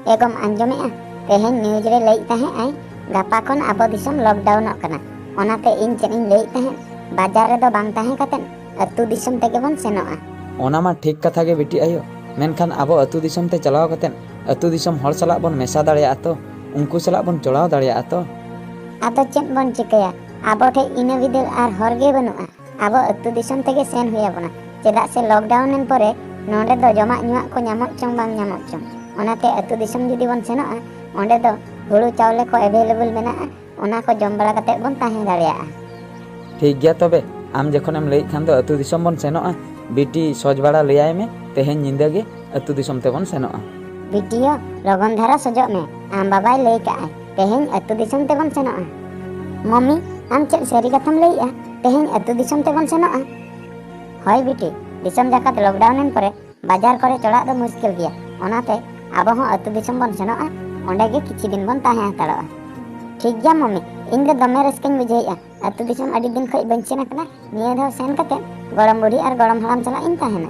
एगम आंजमेआ तेहें news रे लई ताहें आई गापा खन आबो दिसम लॉकडाउनोग कना ओनाते इन चेद इन लई ताहें बाजार रे दो बांग ताहें कतेन अतु दिसम तेगे बन सेनोआ। ओना मा ठीक कथा गे बिटी आयो मेनखान आबो अतु दिसम ते चलाव कतेन अतु दिसम हर सलाक बन मेसा दाड़िया तो उनको सलाक बन चलाव दाड़िया तो आदो चेद बन चिकया आबो ठे इना विदल आर हरगे बनुआ आबो अतु दिसम तेगे सेन हुया बना चेदा से लॉकडाउन परे नोंडे दो जमा नुआ को ᱧᱟᱢᱚᱜ चों बांग ᱧᱟᱢᱚᱜ चों ओनाते अतु दिसम जुदी बन सेनोआ ओंडे दो हुड़ू चावले को अवेलेबल मेनाआ ओना को जम बड़ा कते बन ताहें दाड़ियाआ। ठीक गया तबे आम जखोनेम लई खान दो अतु दिसम बन सेनोआ बिटी सज बड़ा लैआय में तेहें निंदा गे अतु दिसम ते बन सेनोआ। बिटियो लगन धारा सजोग में आम बाबाय लई काआय तेहें अतु दिसम ते बन सेनोआ। मम्मी आम चेद सरी कथाम लईआ तेहें अतु दिसम ते बन सेनोआ। हय बिटी दिसम जाकात लॉकडाउन परे बाजार करे चढ़ा दो मुश्किल गया ओनाते आबो हों अतु दिसम बन सेनोआ ओंडे गे किछि दिन बन ताहें हताड़ोआ। ठीक गया मम्मी इन दो दमे रस्कें बुझेआ अतु दिसम अडी दिन खय बन सेन कना निया धाव सेन कते गरम बुढ़ी और गरम हराम चला इन ताहेना।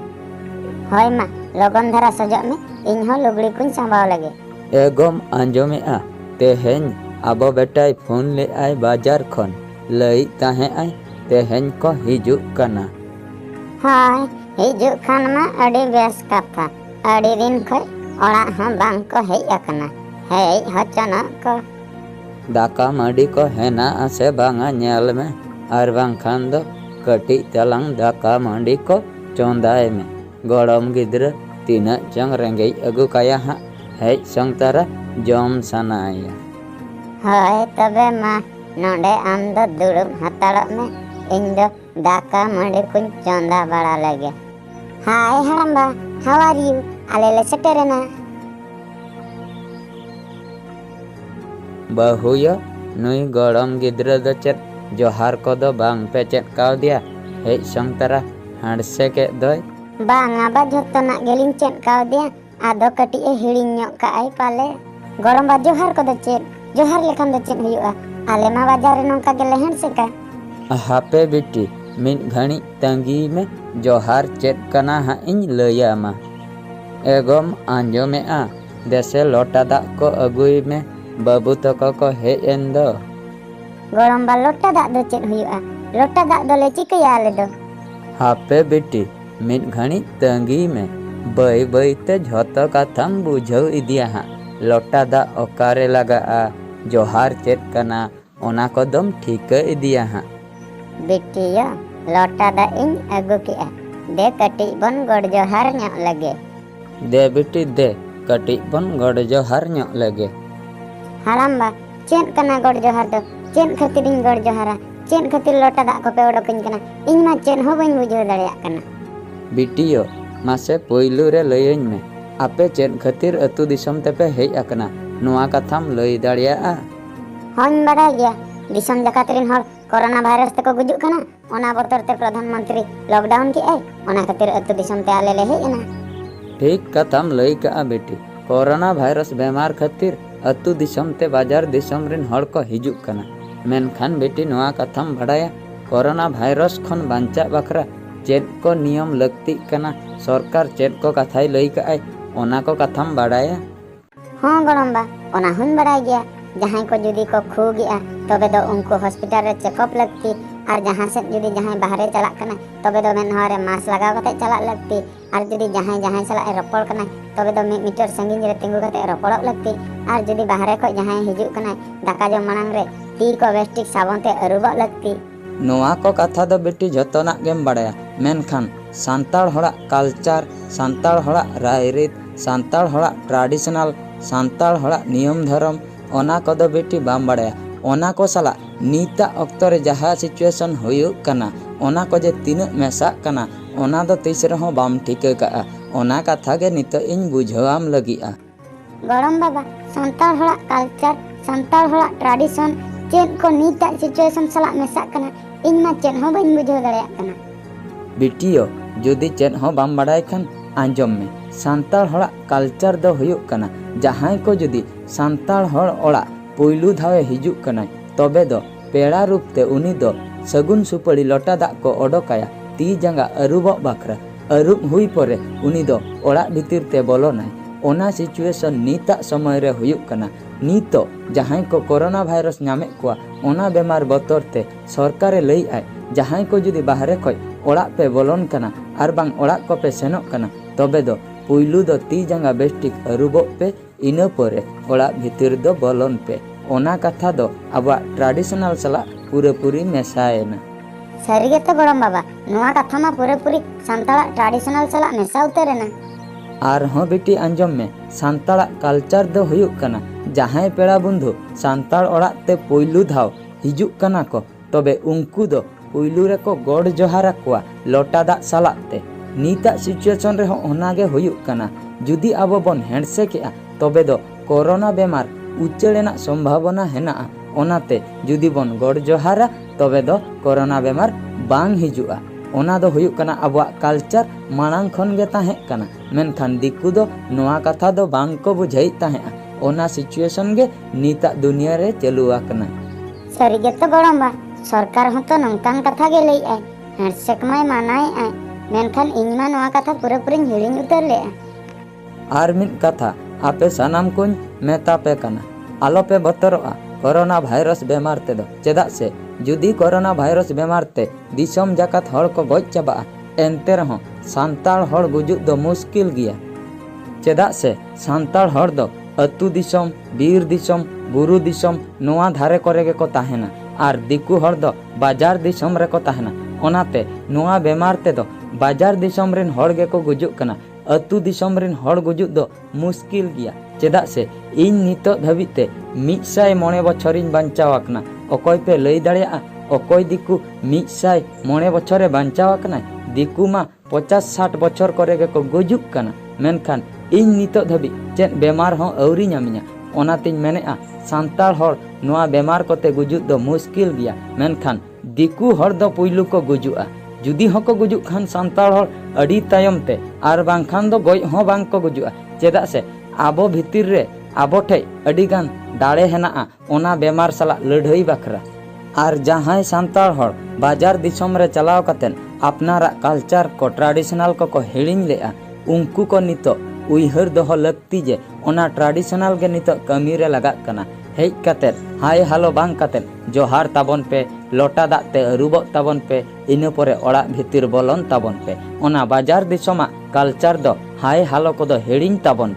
हय मा लगन धारा सजोग में इन हो लुगड़ी कुन सांबाव लगे। एगम आंजमेआ तेहें आबो बेटाय फोन ले आय बाजार खन लई ताहें आय तेहें को हिजुग कना। हाय हिजुग खान मा अडी बेस कथा अडी दिन खय ओड़ा हां बांग को हेय अकना हेय हचना को दाका माडी को हेना आसे बांगा नेल में आर बांग खान दो कटी तलांग दाका माडी को चोंदाय में गड़म गिद्र तीना चंग रेंगे अगु काया हां हेय संगतारा जम सनाया। हाय तबे मा नोंडे आम दो दुड़ुब हताड़ोग में इन दो दाका माडी कुन चोंदा बड़ा लगे। हाय हड़म्बा हाउ आर यू आले ले सेटेरेना। बहुया नुई गड़म गिद्र दो चेद जोहार को दो बांग पे चेद काव दिया हेय संगतारा हांडसे के दोय बांगा बा झोतोना गेलिन चेद काव दिया आदो कटी ए हिड़िन ᱧᱚᱜ काआय पाले गरम बा जोहार को दो चेद जोहार लेखान दो चेद हुयुआ आले मा बाजार रे नोंका गेले हेंडसेका। हापे बिटी मिन घणी तंगी में जोहार चेद कना हा इन लैयामा। एगम आंजमेआ देसे लोटा दा को अगुई में बाबू तको को हेज एन दो गरम बा लोटा दा दो चेद हुयुआ लोटा दा दो ले चिकया आले दो। हापे बिटी मिन घणी तंगी में बई बई ते झोतो कथाम बुझाव इदिया हा लोटा दा ओकारे लगाआ जोहार चेद कना ओना को दम ठीक इदिया हा। बिटिया लोटा दा इन अगु केआ दे कटी बन गड़ जोहार ᱧᱚᱜ लगे। दे बिटी दे कटी बन गड़ जोहार ᱧᱚᱜ लगे। हड़म्बा चेद कना गड़ जोहार दो चेद खातिर इन गड़ जोहारा चेद खातिर लोटा दा को पे ओडोकिन कना इन मा चेद हो बइन बुझाव दाड़िया कना। बिटियो मासे पोइलू रे लयइन में आपे चेद खातिर अतु दिसम तेपे हेज अकना नुआ कथाम लई दाड़ियाआ। हन बड़ा गया दिसम जाकात रिन हर कोरोना वायरस ते को गुजुक कना ओना बतर ते प्रधानमंत्री लॉकडाउन की आय ओना खातिर अतु दिसम ते आले ले हेज एना। ठीक कथाम लई का बेटी कोरोना वायरस बेमार खातिर अतु दिसम ते बाजार दिसम रिन हर को हिजुक कना मेनखान बेटी नुआ कथाम बड़ाया कोरोना वायरस खन बांचा बखरा चेद को नियम लगती कना सरकार चेद को कथाई लई का आय ओना को कथाम बड़ाया। हां गड़म्बा ओना हुन बड़ा गया जहां को जुदी को खू गया तबे दो उनको हॉस्पिटल रे चेकअप लगती और जहां से जुदी जहां बाहरे चला कना तबे दो मेन हरे मास्क लगाव कते चला लगती और जुदी जहां जहां चला रपड़ कना तबे दो मीटर संगिन रे तिंगु कते रपड़क लगती और जुदी बाहरे को जहां हिजुक कना दाका जो मांग रे ती को वेस्टिक साबुन ते अरुबक लगती। नोआ को कथा दो बेटी जतोना game बड़ाया मेनखान Santal हड़ा culture Santal हड़ा रायरीत Santal हड़ा traditional Santal हड़ा नियम धर्म ओना को दो बेटी बाम बड़ाया ओना को साला नीता अक्तो रे जहा सिचुएशन हुयुक कना ओना को जे तीना मेसा कना ओना दो तीस रहो बाम ठिका का ओना कथा गे नितो इन बुझावाम लगिआ। गरम बाबा सांताल हड़ा कल्चर सांताल हड़ा ट्रेडिशन चेद को नीता सिचुएशन साला मेसा कना इन मा चेद हो बइन बुझाव दाड़िया कना। बिटियो जुदी चेद हो बाम बड़ाय खान आंजम में सांताल हड़ा कल्चर दो हुयुक कना जहां को जुदी सांताल हड़ ओड़ा पोइलू धावे हिजुक कना तबे दो पेड़ा रूप ते उनी दो सगुन सुपड़ी लोटा दा को ओडोकाया ती जांगा अरुबक बाखरा अरुब हुई परे उनी दो ओड़ा भीतिर ते बोलो नाय ᱚᱱᱟ ᱥᱤᱪᱩᱭᱮᱥᱚᱱ ᱱᱤᱛᱟᱜ ᱥᱚᱢᱚᱭ ᱨᱮ ᱦᱩᱭᱩᱜ ᱠᱟᱱᱟ। ᱱᱤᱛᱚᱜ ᱡᱟᱦᱟᱸᱭ ᱠᱚ ᱠᱳᱨᱳᱱᱟ ᱵᱷᱟᱭᱨᱟᱥ ᱧᱟᱢᱮᱫ ᱠᱚᱣᱟ ᱚᱱᱟ ᱵᱮᱢᱟᱨ ᱵᱚᱛᱚᱨ ᱛᱮ ᱥᱚᱨᱠᱟᱨᱮ ᱞᱟᱹᱭᱮᱜᱼᱟᱭ ᱡᱟᱦᱟᱸᱭ ko ᱡᱩᱫᱤ ᱵᱟᱦᱨᱮ ᱠᱷᱚᱡ ᱚᱲᱟᱜ ᱯᱮ ᱵᱚᱞᱚᱱ ᱠᱟᱱᱟ ᱟᱨ ᱵᱟᱝ ᱚᱲᱟᱜ ᱠᱚ ᱯᱮ ᱥᱮᱱᱚᱜ ᱠᱟᱱᱟ ᱛᱚᱵᱮ ᱫᱚ ᱯᱩᱭᱞᱩ ᱫᱚ ᱛᱤ ᱡᱟᱸᱜᱟ ᱵᱮᱥᱴᱷᱤᱠ ᱟᱹᱨᱩᱵᱚᱜ ᱯᱮ ᱤᱱᱟᱹ ᱯᱚᱨᱮ ᱚᱲᱟᱜ ᱵᱷᱤᱛᱤᱨ ᱫᱚ ᱵᱚᱞᱚᱱ ᱯᱮ। ᱚᱱᱟ ᱠᱟᱛᱷᱟ ᱫᱚ ᱟᱵᱚᱣᱟᱜ ᱴᱨᱟᱰᱤᱥᱚᱱᱟᱞ ᱥᱟᱞᱟᱜ ᱯᱩᱨᱟᱹᱯᱩᱨᱤ ᱢᱮᱥᱟᱭᱮᱱᱟ। ᱥᱟᱹᱨᱤ ᱜᱮᱛᱚ ᱜᱚᱲᱚᱢ ᱵᱟᱵᱟ, ᱱᱚᱣᱟ ᱠᱟᱛᱷᱟ ᱢᱟ ᱯᱩᱨᱟᱹᱯᱩᱨᱤ ᱥᱟᱱᱛᱟᱲᱟᱜ ᱴᱨᱟᱰᱤᱥᱚᱱᱟᱞ ᱥᱟᱞᱟᱜ ᱢᱮᱥᱟ ᱩᱛᱟᱹᱨᱮᱱᱟ। ᱟᱨᱦᱚᱸ ᱵᱤᱴᱤ ᱟᱸᱡᱚᱢ ᱢᱮ, ᱥᱟᱱᱛᱟᱲᱟᱜ ᱠᱟᱞᱪᱟᱨ ᱫᱚ ᱦᱩᱭᱩᱜ ᱠᱟᱱᱟ ᱡᱟᱦᱟᱸᱭ ᱯᱮᱲᱟ ᱵᱚᱱᱫᱷᱩ ᱥᱟᱱᱛᱟᱲ ᱚᱲᱟᱜ te ᱯᱩᱭᱞᱩ ᱫᱷᱟᱣ ᱦᱤᱡᱩᱜ ᱠᱟᱱᱟ ᱠᱚ ᱛᱚᱵᱮ ᱩᱱᱠᱩ ᱫᱚ ᱯᱩᱭᱞᱩ ᱨᱮᱠᱚ ᱜᱚᱰ ᱡᱚᱦᱟᱨ ᱟᱠᱚᱣᱟ ᱞᱚᱴᱟ ᱫᱟᱜ ᱥᱟᱞᱟᱜ ᱛᱮ। ᱱᱤᱛᱟᱜ ᱥᱤᱪᱩᱭᱮᱥᱚᱱ ᱨᱮᱦᱚᱸ ᱚᱱᱟᱜᱮ ᱦᱩᱭᱩᱜ ᱠᱟᱱᱟ। ᱡᱩᱫᱤ ᱟᱵᱚ ᱵᱚᱱ ᱦᱮᱸᱰᱥᱮᱠᱮᱜᱼᱟ ᱛᱚᱵᱮ ᱫᱚ ᱠᱳᱨᱳᱱᱟ ᱵᱮᱢᱟᱨ ᱩᱪᱟᱹᱲ ᱨᱮᱱᱟᱜ ᱥᱚᱢᱵᱷᱚᱵᱚᱱᱟ ᱦᱮᱱᱟᱜᱼᱟ। ᱚᱱᱟᱛᱮ ᱡᱩᱫᱤ ᱵᱚᱱ ᱜᱚᱰ ᱡᱚᱦᱟᱨᱟ ᱛᱚᱵᱮ ᱫᱚ ᱠᱳᱨᱳᱱᱟ ᱵᱮᱢᱟᱨ ᱵᱟᱝ ᱦᱤᱡᱩᱜᱼᱟ। ᱚᱱᱟ ᱫᱚ ᱦᱩᱭᱩᱜ ᱠᱟᱱᱟ ᱟᱵᱚᱣᱟᱜ ᱠᱟᱞᱪᱟᱨ ᱢᱟᱲᱟᱝ ᱠᱷᱚᱱ ᱜᱮ ᱛᱟᱦᱮᱸ ᱠᱟᱱᱟ। ᱢᱮᱱᱠᱷᱟᱱ ᱫᱤᱠᱩ ᱫᱚ ᱱᱚᱣᱟ ᱠᱟᱛᱷᱟ ᱫᱚ ᱵᱟᱝ ᱠᱚ ᱵᱩᱡᱷᱟᱹᱣᱮᱫ ᱛᱟᱦᱮᱸᱜᱼᱟ। ᱚᱱᱟ ᱥᱤᱪᱩᱭᱮᱥᱚᱱ ᱜᱮ ᱱᱤᱛᱟᱜ ᱫᱩᱱᱤᱭᱟᱹ ᱨᱮ ᱪᱟᱹᱞᱩ ᱟᱠᱟᱱᱟ। ᱥᱟᱹᱨᱤ ᱜᱮᱛᱚ ᱜᱚᱲᱚᱢ ᱵᱟ, ᱥᱚᱨᱠᱟর ᱦᱚᱸᱛᱚ ᱱᱚᱝᱠᱟᱱ ᱠᱟᱛᱷᱟ ᱜᱮ ᱞᱟᱹᱭᱮᱜᱼᱟᱭ। ᱦᱮᱸᱰᱥᱮᱠ ᱢᱟᱭ ᱢᱟᱱᱟᱭᱮᱜᱼᱟᱭ, ᱢᱮᱱᱠᱷᱟᱱ ᱤᱧ ᱢᱟ ᱱᱚᱣᱟ ᱠᱟᱛᱷᱟ ᱯᱩᱨᱟᱹᱯᱩᱨᱤᱧ ᱦᱤᱲᱤᱧ ᱩᱛᱟᱹᱨ ᱞᱮᱜᱼᱟ। ᱟᱨ ᱢᱤᱫ ᱠᱟᱛᱷᱟ ᱟᱯᱮ ᱥᱟᱱᱟᱢ ᱠᱚᱧ ᱢᱮᱛᱟ ᱯᱮ ᱠᱟᱱᱟ, ᱟᱞᱚᱯᱮ ᱵᱚᱛᱚᱨᱚᱜᱼᱟ ᱠᱳᱨᱳᱱᱟ ᱵᱷᱟᱭᱨᱟᱥ ᱵᱮᱢᱟᱨ ᱛᱮᱫᱚ। ᱪᱮᱫᱟᱜ ᱥᱮ ᱡᱩᱫᱤ ᱠᱳᱨᱳᱱᱟ ᱵᱷᱟᱭᱨᱟᱥ ᱵᱮᱢᱟᱨ te ᱫᱤᱥᱚᱢ ᱡᱟᱠᱟᱛ ᱦᱚᱲ ᱠᱚ ᱜᱚᱡ ᱪᱟᱵᱟᱜᱼᱟ ᱮᱱᱛᱮ ᱨᱮᱦᱚᱸ ᱥᱟᱱᱛᱟᱲ ᱦᱚᱲ ᱜᱩᱡᱩᱜ ᱫᱚ ᱢᱩᱥᱠᱤᱞ ᱜᱮᱭᱟ। ᱪᱮᱫᱟᱜ ᱥᱮ ᱥᱟᱱᱛᱟᱲ ᱦᱚᱲ ᱫᱚ ᱟᱹᱛᱩ ᱫᱤᱥᱚᱢ, ᱵᱤᱨ ᱫᱤᱥᱚᱢ, ᱵᱩᱨᱩ ᱫᱤᱥᱚᱢ ᱱᱚᱣᱟ ᱫᱷᱟᱨᱮ ᱠᱚᱨᱮ ᱜᱮᱠᱚ ᱛᱟᱦᱮᱱᱟ। ᱟᱨ ᱫᱤᱠᱩ ᱦᱚᱲ ᱫᱚ ᱵᱟᱡᱟᱨ ᱫᱤᱥᱚᱢ ᱨᱮᱠᱚ ᱛᱟᱦᱮᱱᱟ। ᱚᱱᱟᱛᱮ ᱱᱚᱣᱟ ᱵᱮᱢᱟᱨ ᱛᱮᱫᱚ ᱵᱟᱡᱟᱨ ᱫᱤᱥᱚᱢ ᱨᱮᱱ ᱦᱚᱲ ᱜᱮᱠᱚ ᱜᱩᱡᱩᱜ ᱠᱟᱱᱟ। ᱟᱹᱛᱩ ᱫᱤᱥᱚᱢ ᱨᱮᱱ ᱦᱚᱲ ᱜᱩᱡᱩᱜ ᱫᱚ ᱢᱩᱥᱠᱤᱞ ᱜᱮᱭᱟ। ᱪᱮᱫᱟᱜ ᱥᱮ ᱤᱧ ᱱᱤᱛᱚᱜ ᱫᱷᱟᱹᱵᱤᱡ te 109 ᱵᱚᱪᱷᱚᱨᱤᱧ ᱵᱟᱧᱪᱟᱣ ᱟᱠᱟᱱᱟ। ᱚᱠᱚᱭ ᱯᱮ ᱞᱟᱹᱭ ᱫᱟᱲᱮᱭᱟᱜᱼᱟ ᱚᱠᱚᱭ ᱫᱤᱠᱩ 109 ᱵᱚᱪᱷᱚᱨᱮ ᱵᱟᱧᱪᱟᱣ ᱟᱠᱟᱱᱟᱭ? ᱫᱤᱠᱩ ᱢᱟ 50-60 ᱵᱚᱪᱷᱚᱨ ᱠᱚᱨᱮ ᱜᱮᱠᱚ ᱜᱩᱡᱩᱜ ᱠᱟᱱᱟ। ᱢᱮᱱᱠᱷᱟन ᱤᱧ ᱱᱤᱛᱚᱜ ᱫᱷᱟᱹᱵᱤᱡ ᱪᱮᱫ ᱵᱮᱢᱟᱨ ᱦᱚᱸ ᱟᱹᱣᱨᱤ ᱧᱟᱢᱤᱧᱟ। ᱚᱱᱟᱛᱤᱧ ᱢᱮᱱᱮᱜᱼᱟ ᱥᱟᱱᱛᱟᱲ ᱦᱚᱲ ᱱᱚᱣᱟ ᱵᱮᱢᱟᱨ ᱠᱚᱛᱮ ᱜᱩᱡᱩᱜ ᱫᱚ ᱢᱩᱥᱠᱤᱞ ᱜᱮᱭᱟ। ᱢᱮᱱᱠᱷᱟन ᱫᱤᱠᱩ ᱦᱚᱲ ᱫᱚ ᱯᱩᱭᱞᱩ ᱠᱚ ᱜᱩᱡᱩᱜᱼᱟ। ᱡᱩᱫᱤ ᱦᱚᱸᱠᱚ ᱜᱩᱡᱩᱜ ᱠᱷᱟᱱ ᱥᱟᱱᱛᱟᱲ ᱦᱚᱲ ᱟᱹᱰᱤ ᱛᱟᱭᱚᱢ te ᱟᱨ ᱵᱟᱝᱠᱷᱟन ᱫᱚ ᱜᱚᱡ ᱦᱚᱸ ᱵᱟᱝ ᱠᱚ ᱜᱩᱡᱩᱜᱼᱟ। ᱪᱮᱫᱟᱜ ᱥᱮ ᱟᱵᱚ ᱵᱷᱤᱛᱤᱨ ᱨᱮ ᱟᱵᱚ ᱴᱷᱮᱡ ᱟᱹᱰᱤ ᱜᱟᱱ ᱫᱟᱲᱮ ᱦᱮᱱᱟᱜᱼᱟ ᱚᱱᱟ ᱵᱮᱢᱟᱨ ᱥᱟᱞᱟᱜ ᱞᱟᱹᱲᱦᱟᱹᱭ ᱵᱟᱠᱷᱨᱟ। ᱟᱨ ᱡᱟᱦᱟᱸᱭ ᱥᱟᱱᱛᱟᱲ ᱦᱚᱲ ᱵᱟᱡᱟᱨ ᱫᱤᱥᱚᱢ ᱨᱮ ᱪᱟᱞᱟᱣ ᱠᱟᱛᱮᱱ ᱟᱯᱱᱟᱨᱟᱜ ᱠᱟᱞᱪᱟᱨ ko ᱴᱨᱟᱰᱤᱥᱚᱱᱟᱞ ᱠᱚᱠᱚ ᱦᱤᱲᱤᱧ ᱞᱮᱜᱼᱟ ᱩᱱᱠᱩ ᱠᱚ ᱱᱤᱛᱚᱜ ᱩᱭᱦᱟᱹᱨ ᱫᱚᱦᱚ ᱞᱟᱹᱠᱛᱤ ᱡᱮ ᱚᱱᱟ ᱴᱨᱟᱰᱤᱥᱚᱱᱟᱞ ᱜᱮ ᱱᱤᱛᱚᱜ ᱠᱟᱹᱢᱤ ᱨᱮ ᱞᱟᱜᱟᱜ ᱠᱟᱱᱟ। ᱦᱮᱡ ᱠᱟᱛᱮᱫ ᱦᱟᱭ ᱦᱟᱞᱚ ᱵᱟᱝ ᱠᱟᱛᱮᱫ ᱡᱚᱦᱟᱨ ᱛᱟᱵᱚᱱ ᱯᱮ, ᱞᱚᱴᱟ ᱫᱟᱜ te ᱟᱹᱨᱩᱵᱚᱜ ᱛᱟᱵᱚᱱ ᱯᱮ, ᱤᱱᱟᱹ ᱯᱚᱨᱮ ᱚᱲᱟᱜ ᱵᱷᱤᱛᱤᱨ ᱵᱚᱞᱚᱱ ᱛᱟᱵᱚᱱ ᱯᱮ। ᱚᱱᱟ ᱵᱟᱡᱟᱨ ᱫᱤᱥᱚᱢᱟᱜ ᱠᱟᱞᱪᱟᱨ ᱫᱚ ᱦᱟᱭ ᱦᱟᱞᱚ ᱠᱚᱫᱚ ᱦᱤᱲᱤᱧ ᱛᱟᱵᱚᱱ